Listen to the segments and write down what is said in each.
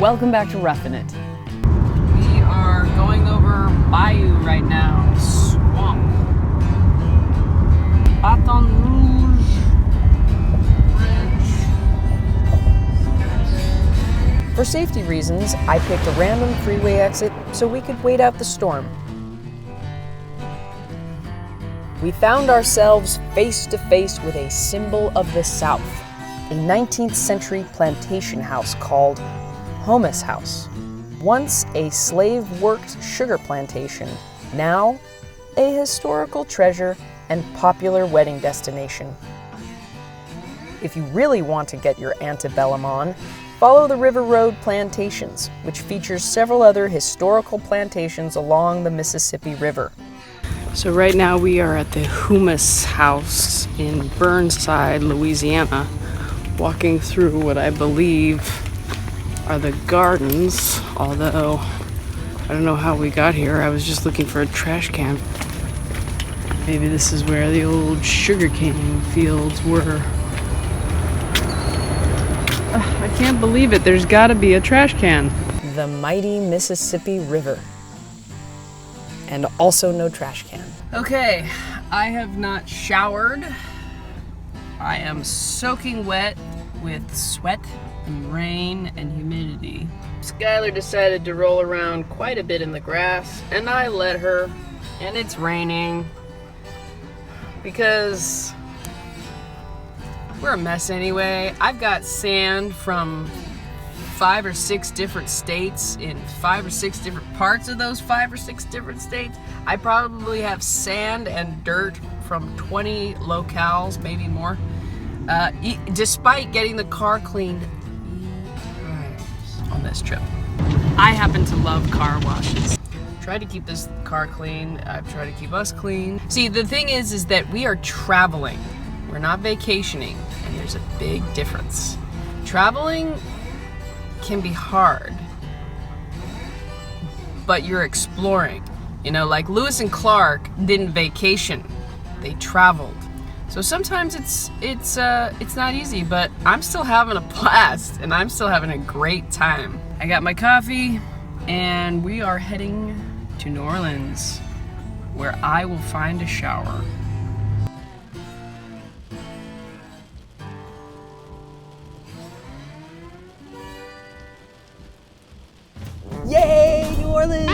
Welcome back to Roughin' It. We are going over bayou right now, swamp. Baton Rouge Bridge. For safety reasons, I picked a random freeway exit so we could wait out the storm. We found ourselves face to face with a symbol of the South, a 19th century plantation house called Houmas House. Once a slave-worked sugar plantation, now a historical treasure and popular wedding destination. If you really want to get your antebellum on, follow the River Road Plantations, which features several other historical plantations along the Mississippi River. So right now we are at the Houmas House in Burnside, Louisiana, walking through what I believe are the gardens, although I don't know how we got here. I was just looking for a trash can. Maybe this is where the old sugarcane fields were. I can't believe it. There's gotta be a trash can. The mighty Mississippi River. And also no trash can. Okay, I have not showered. I am soaking wet with sweat and rain and humidity. Skylar decided to roll around quite a bit in the grass, and I let her, and it's raining because we're a mess anyway. I've got sand from 5 or 6 different states in 5 or 6 different parts of those 5 or 6 different states. I probably have sand and dirt from 20 locales, maybe more. Despite getting the car cleaned on this trip. I happen to love car washes. Try to keep this car clean. I've tried to keep us clean. See, the thing is that we are traveling. We're not vacationing, and there's a big difference. Traveling can be hard, but you're exploring. You know, like Lewis and Clark didn't vacation, they traveled. So sometimes it's not easy, but I'm still having a blast and I'm still having a great time. I got my coffee and we are heading to New Orleans, where I will find a shower. Yay, New Orleans!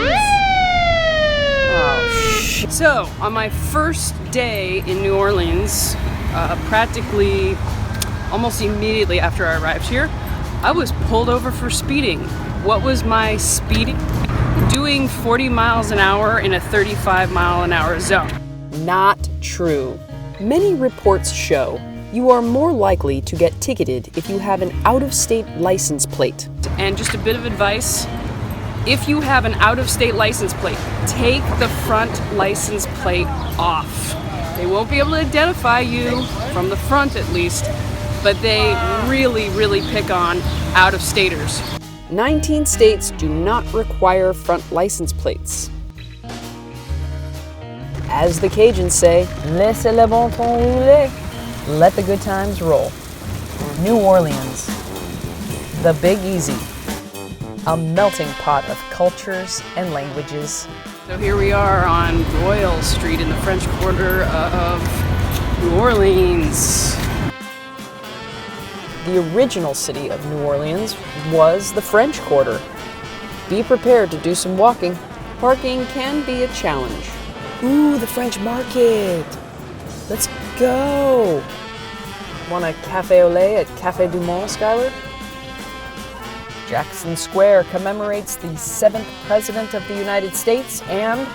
Oh, shit. So, on my first day in New Orleans, practically almost immediately after I arrived here, I was pulled over for speeding. What was my speeding? Doing 40 miles an hour in a 35 mile an hour zone. Not true. Many reports show you are more likely to get ticketed if you have an out-of-state license plate. And just a bit of advice, if you have an out-of-state license plate, take the front license plate off. They won't be able to identify you, from the front at least, but they really, really pick on out-of-staters. 19 states do not require front license plates. As the Cajuns say, laissez le bon temps rouler. Let the good times roll. New Orleans, the Big Easy, a melting pot of cultures and languages. So here we are on Royal Street in the French Quarter of New Orleans. The original city of New Orleans was the French Quarter. Be prepared to do some walking. Parking can be a challenge. Ooh, the French market. Let's go. Want a cafe au lait at Café du Monde, Skylar? Jackson Square commemorates the 7th President of the United States and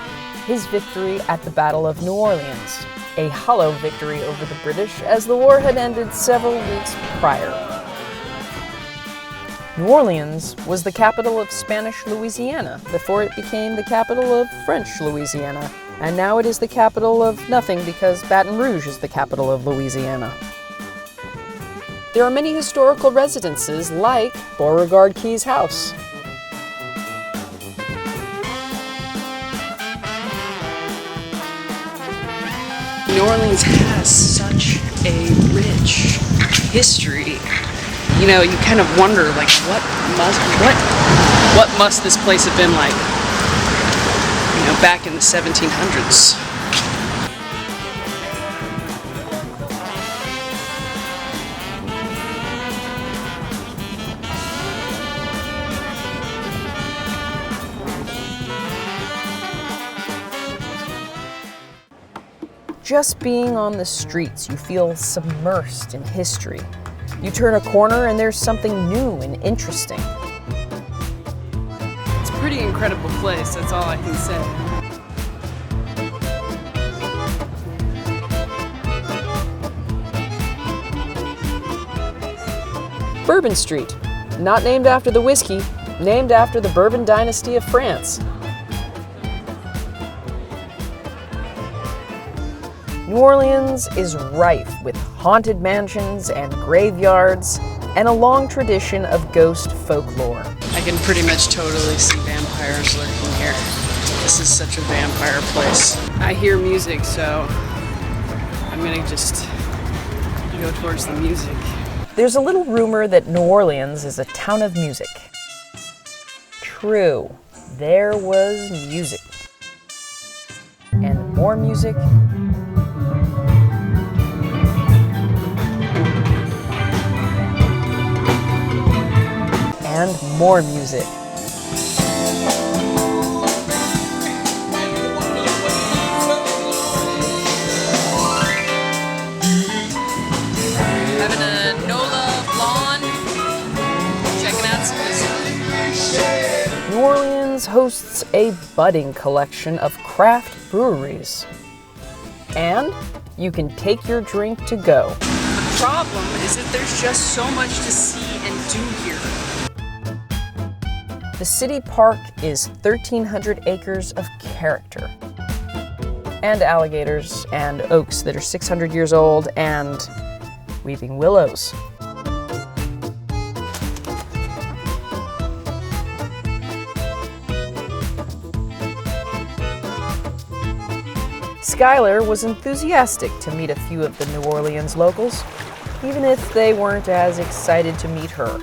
his victory at the Battle of New Orleans, a hollow victory over the British as the war had ended several weeks prior. New Orleans was the capital of Spanish Louisiana before it became the capital of French Louisiana, and now it is the capital of nothing because Baton Rouge is the capital of Louisiana. There are many historical residences like Beauregard Key's house. New Orleans has such a rich history. You know, you kind of wonder, like, what must this place have been like, you know, back in the 1700s. Just being on the streets, you feel submersed in history. You turn a corner and there's something new and interesting. It's a pretty incredible place, that's all I can say. Bourbon Street, not named after the whiskey, named after the Bourbon dynasty of France. New Orleans is rife with haunted mansions and graveyards and a long tradition of ghost folklore. I can pretty much totally see vampires lurking here. This is such a vampire place. I hear music, so I'm gonna just go towards the music. There's a little rumor that New Orleans is a town of music. True, there was music. And more music. And more music. Having a Nola blonde, checking out some music. New Orleans hosts a budding collection of craft breweries. And you can take your drink to go. The problem is that there's just so much to see and do here. The city park is 1,300 acres of character. And alligators, and oaks that are 600 years old, and weeping willows. Skylar was enthusiastic to meet a few of the New Orleans locals, even if they weren't as excited to meet her.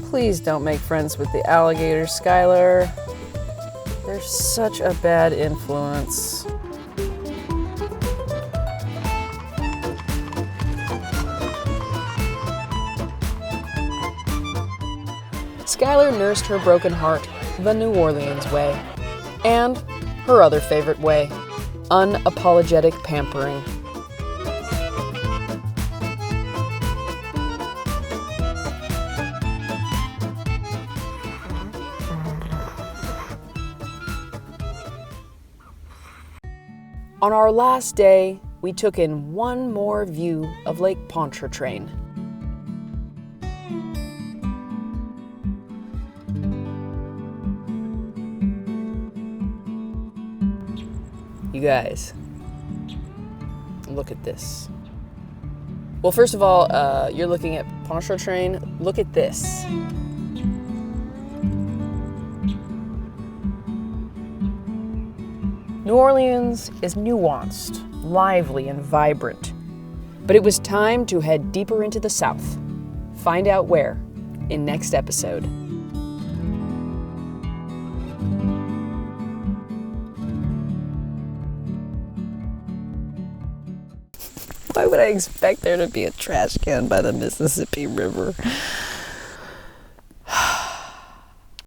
Please don't make friends with the alligators, Skylar. They're such a bad influence. Skylar nursed her broken heart the New Orleans way, and her other favorite way, unapologetic pampering. On our last day, we took in one more view of Lake Pontchartrain. You guys, look at this. Well, first of all, you're looking at Pontchartrain. Look at this. New Orleans is nuanced, lively, and vibrant. But it was time to head deeper into the South. Find out where in next episode. Why would I expect there to be a trash can by the Mississippi River?